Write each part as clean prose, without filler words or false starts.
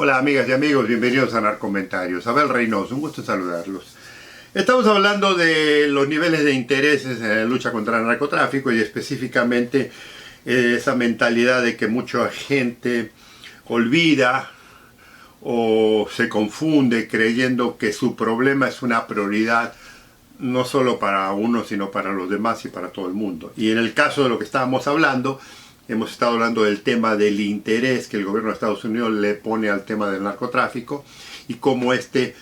Hola amigas y amigos, bienvenidos a Narcomentarios. Abel Reynoso, un gusto saludarlos. Estamos hablando de los niveles de intereses en la lucha contra el narcotráfico y específicamente esa mentalidad de que mucha gente olvida o se confunde creyendo que su problema es una prioridad no solo para uno sino para los demás y para todo el mundo. Y en el caso de lo que estábamos hablando, hemos estado hablando del tema del interés que el gobierno de Estados Unidos le pone al tema del narcotráfico y cómo este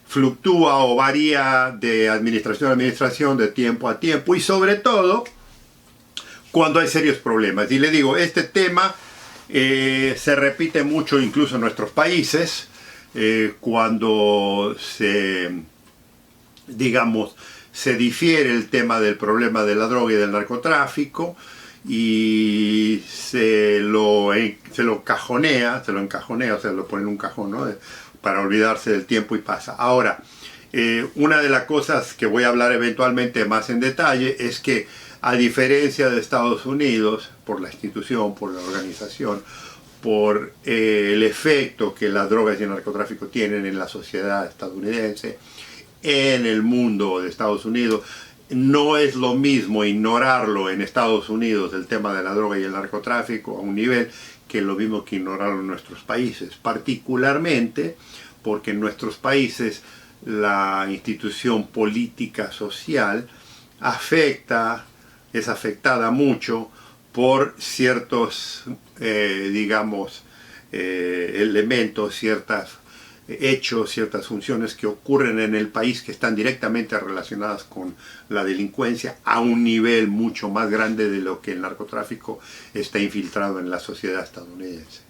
fluctúa o varía de administración a administración, de tiempo a tiempo y sobre todo cuando hay serios problemas. Y le digo, este tema se repite mucho incluso en nuestros países cuando se difiere el tema del problema de la droga y del narcotráfico y se lo encajonea, o sea, lo pone en un cajón, ¿no? Para olvidarse del tiempo y pasa. Ahora, una de las cosas que voy a hablar eventualmente más en detalle es que a diferencia de Estados Unidos, por la institución, por la organización, por el efecto que las drogas y el narcotráfico tienen en la sociedad estadounidense, en el mundo de Estados Unidos, no es lo mismo ignorarlo en Estados Unidos, el tema de la droga y el narcotráfico, a un nivel que es lo mismo que ignorarlo en nuestros países, particularmente porque en nuestros países la institución política social es afectada mucho por ciertos, elementos, hechos, ciertas funciones que ocurren en el país que están directamente relacionadas con la delincuencia a un nivel mucho más grande de lo que el narcotráfico está infiltrado en la sociedad estadounidense.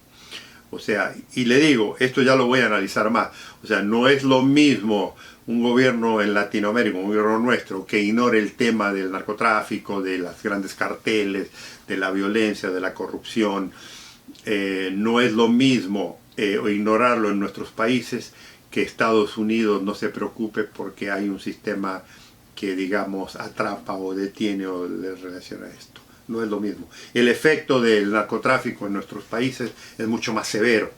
O sea, y le digo, esto ya lo voy a analizar más, o sea, no es lo mismo un gobierno en Latinoamérica, un gobierno nuestro, que ignore el tema del narcotráfico, de las grandes carteles, de la violencia, de la corrupción. No es lo mismo ignorarlo en nuestros países que Estados Unidos no se preocupe porque hay un sistema que, digamos, atrapa o detiene o le relaciona a esto. No es lo mismo. El efecto del narcotráfico en nuestros países es mucho más severo,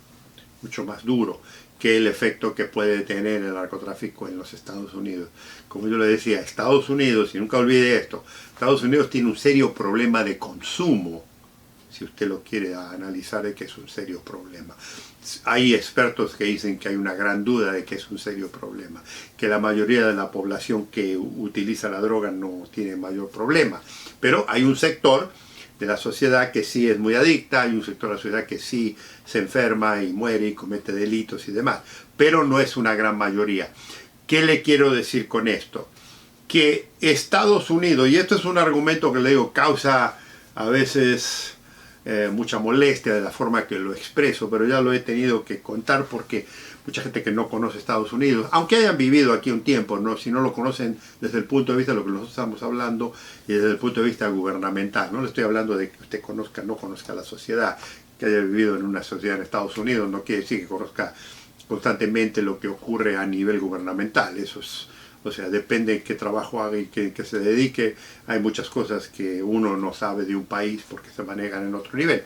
mucho más duro que el efecto que puede tener el narcotráfico en los Estados Unidos. Como yo le decía, Estados Unidos, y nunca olvide esto, Estados Unidos tiene un serio problema de consumo, si usted lo quiere analizar, de que es un serio problema. Hay expertos que dicen que hay una gran duda de que es un serio problema, que la mayoría de la población que utiliza la droga no tiene mayor problema, pero hay un sector de la sociedad que sí es muy adicta, hay un sector de la sociedad que sí se enferma y muere y comete delitos y demás, pero no es una gran mayoría. ¿Qué le quiero decir con esto? Que Estados Unidos, y esto es un argumento que le digo, causa a veces mucha molestia de la forma que lo expreso, pero ya lo he tenido que contar porque mucha gente que no conoce Estados Unidos, aunque hayan vivido aquí un tiempo, ¿no? Si no lo conocen desde el punto de vista de lo que nosotros estamos hablando y desde el punto de vista gubernamental, no le estoy hablando de que usted no conozca la sociedad, que haya vivido en una sociedad en Estados Unidos, no quiere decir que conozca constantemente lo que ocurre a nivel gubernamental, eso es. O sea, depende de qué trabajo haga y que se dedique. Hay muchas cosas que uno no sabe de un país porque se manejan en otro nivel.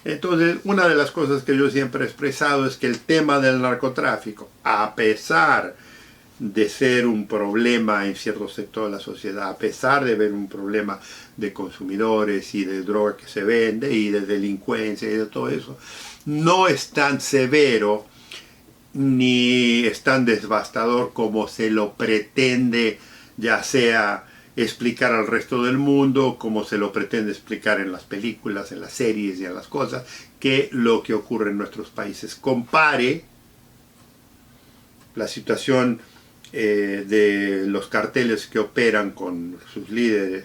Entonces, una de las cosas que yo siempre he expresado es que el tema del narcotráfico, a pesar de ser un problema en ciertos sectores de la sociedad, a pesar de ver un problema de consumidores y de droga que se vende y de delincuencia y de todo eso, no es tan severo ni es tan devastador como se lo pretende, ya sea explicar al resto del mundo, como se lo pretende explicar en las películas, en las series y en las cosas, que lo que ocurre en nuestros países. Compare la situación de los carteles que operan con sus líderes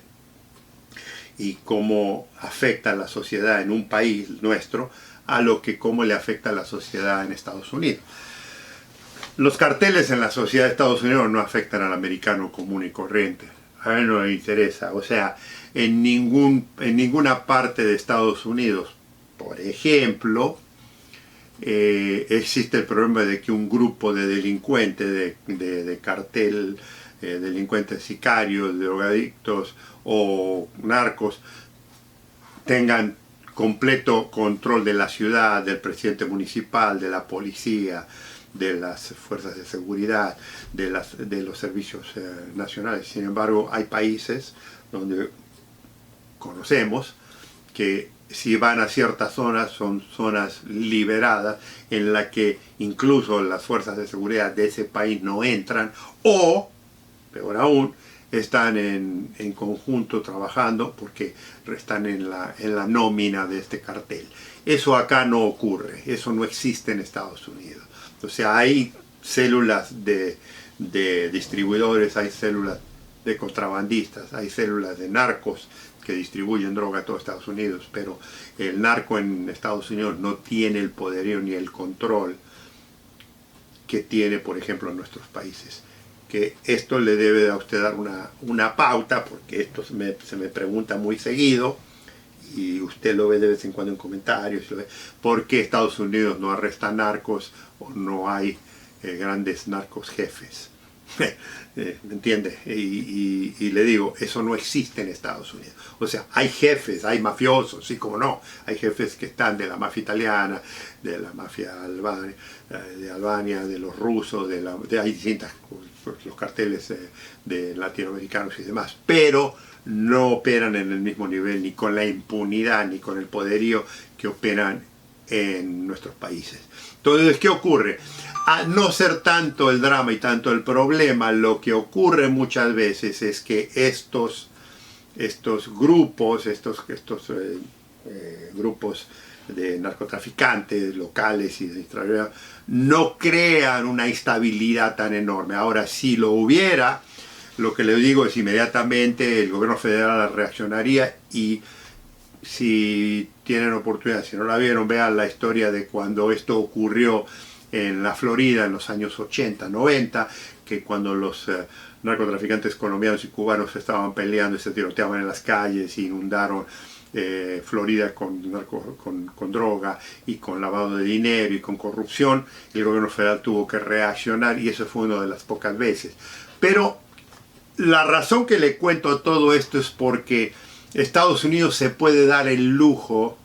y cómo afecta a la sociedad en un país nuestro a cómo le afecta a la sociedad en Estados Unidos. Los carteles en la sociedad de Estados Unidos no afectan al americano común y corriente. A él no le interesa. O sea, en ninguna parte de Estados Unidos, por ejemplo, existe el problema de que un grupo de delincuentes, de cartel, delincuentes sicarios, drogadictos o narcos, tengan completo control de la ciudad, del presidente municipal, de la policía, de las fuerzas de seguridad, de los servicios nacionales. Sin embargo, hay países donde conocemos que si van a ciertas zonas, son zonas liberadas en las que incluso las fuerzas de seguridad de ese país no entran, o, peor aún, están en conjunto trabajando porque están en la nómina de este cartel. Eso acá no ocurre, eso no existe en Estados Unidos. O sea, hay células de distribuidores, hay células de contrabandistas, hay células de narcos que distribuyen droga a todo Estados Unidos, pero el narco en Estados Unidos no tiene el poderío ni el control que tiene, por ejemplo, en nuestros países. Que esto le debe a usted dar una pauta, porque esto se me pregunta muy seguido, y usted lo ve de vez en cuando en comentarios, ¿por qué Estados Unidos no arresta narcos o no hay grandes narcos jefes? ¿Me entiende? Y le digo, eso no existe en Estados Unidos. O sea, hay jefes, hay mafiosos, sí, como no. Hay jefes que están de la mafia italiana, de la mafia de Albania, de los rusos, hay distintas, los carteles de latinoamericanos y demás. Pero no operan en el mismo nivel, ni con la impunidad, ni con el poderío que operan en nuestros países. Entonces, ¿qué ocurre? A no ser tanto el drama y tanto el problema, lo que ocurre muchas veces es que estos grupos, grupos de narcotraficantes locales y de extranjeros no crean una estabilidad tan enorme. Ahora, si lo hubiera, lo que les digo es inmediatamente el gobierno federal reaccionaría, y si tienen oportunidad, si no la vieron, vean la historia de cuando esto ocurrió en la Florida en los años 80, 90, que cuando los narcotraficantes colombianos y cubanos estaban peleando y se tiroteaban en las calles, inundaron Florida con droga y con lavado de dinero y con corrupción, el gobierno federal tuvo que reaccionar, y eso fue una de las pocas veces. Pero la razón que le cuento todo esto es porque Estados Unidos se puede dar el lujo,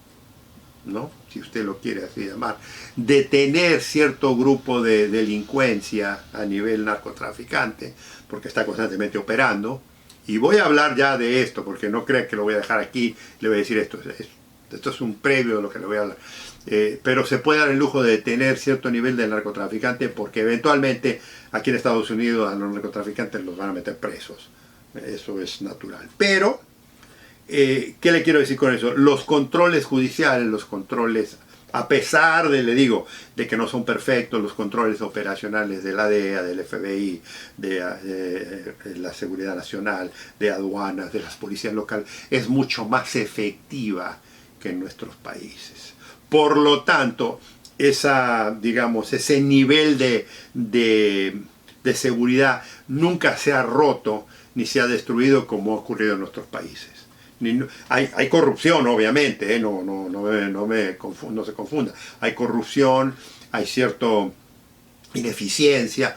¿no?, si usted lo quiere así llamar, de tener cierto grupo de delincuencia a nivel narcotraficante, porque está constantemente operando. Y voy a hablar ya de esto, porque no crea que lo voy a dejar aquí, le voy a decir esto es un previo de lo que le voy a hablar. Pero se puede dar el lujo de tener cierto nivel de narcotraficante, porque eventualmente aquí en Estados Unidos a los narcotraficantes los van a meter presos. Eso es natural. Pero ¿qué le quiero decir con eso? Los controles judiciales, los controles, a pesar de, le digo, de que no son perfectos, los controles operacionales de la DEA, del FBI, de la Seguridad Nacional, de aduanas, de las policías locales, es mucho más efectiva que en nuestros países. Por lo tanto, ese nivel de seguridad nunca se ha roto ni se ha destruido como ha ocurrido en nuestros países. Hay corrupción, obviamente, no se confunda. Hay corrupción, hay cierta ineficiencia,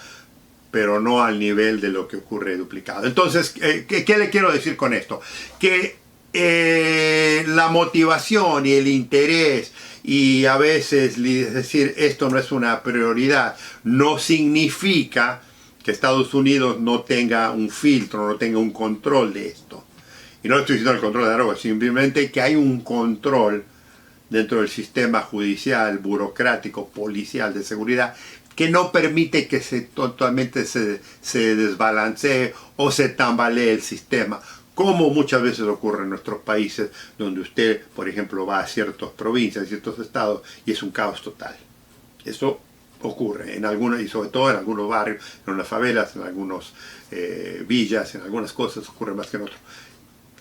pero no al nivel de lo que ocurre duplicado. Entonces, ¿qué le quiero decir con esto? Que la motivación y el interés, y a veces decir esto no es una prioridad, no significa que Estados Unidos no tenga un filtro, no tenga un control de esto. Y no estoy diciendo el control de la droga, simplemente que hay un control dentro del sistema judicial, burocrático, policial, de seguridad, que no permite que totalmente se desbalancee o se tambalee el sistema, como muchas veces ocurre en nuestros países, donde usted, por ejemplo, va a ciertas provincias, a ciertos estados, y es un caos total. Eso ocurre en algunos, y sobre todo en algunos barrios, en unas favelas, en algunas villas, en algunas cosas ocurre más que en otros.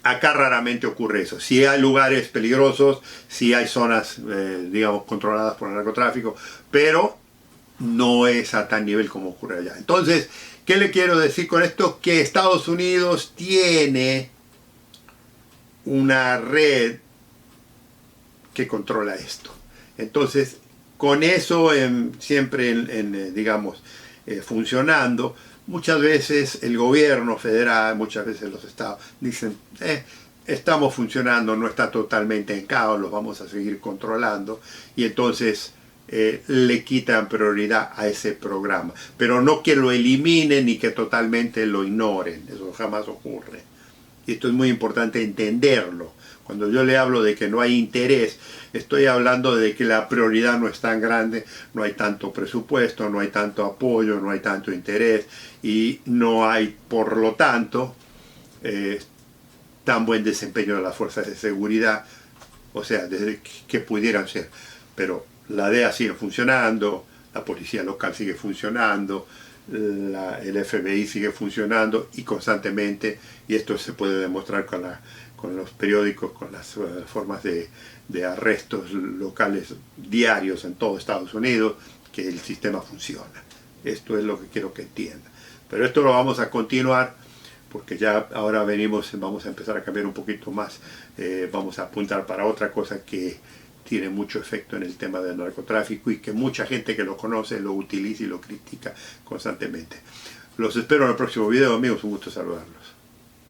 Acá raramente ocurre eso. Sí hay lugares peligrosos, sí hay zonas, digamos, controladas por el narcotráfico, pero no es a tal nivel como ocurre allá. Entonces, ¿qué le quiero decir con esto? Que Estados Unidos tiene una red que controla esto. Entonces, con eso siempre, digamos, funcionando, muchas veces el gobierno federal, muchas veces los estados dicen, estamos funcionando, no está totalmente en caos, los vamos a seguir controlando y entonces le quitan prioridad a ese programa. Pero no que lo eliminen ni que totalmente lo ignoren, eso jamás ocurre. Y esto es muy importante entenderlo. Cuando yo le hablo de que no hay interés, estoy hablando de que la prioridad no es tan grande, no hay tanto presupuesto, no hay tanto apoyo, no hay tanto interés y no hay, por lo tanto, tan buen desempeño de las fuerzas de seguridad, o sea, desde que pudieran ser. Pero la DEA sigue funcionando, la policía local sigue funcionando, el FBI sigue funcionando y constantemente, y esto se puede demostrar con los periódicos, con las formas de arrestos locales diarios en todo Estados Unidos, que el sistema funciona. Esto es lo que quiero que entiendan. Pero esto lo vamos a continuar porque ya ahora vamos a empezar a cambiar un poquito más, vamos a apuntar para otra cosa que tiene mucho efecto en el tema del narcotráfico y que mucha gente que lo conoce lo utiliza y lo critica constantemente. Los espero en el próximo video, amigos, un gusto saludarlos.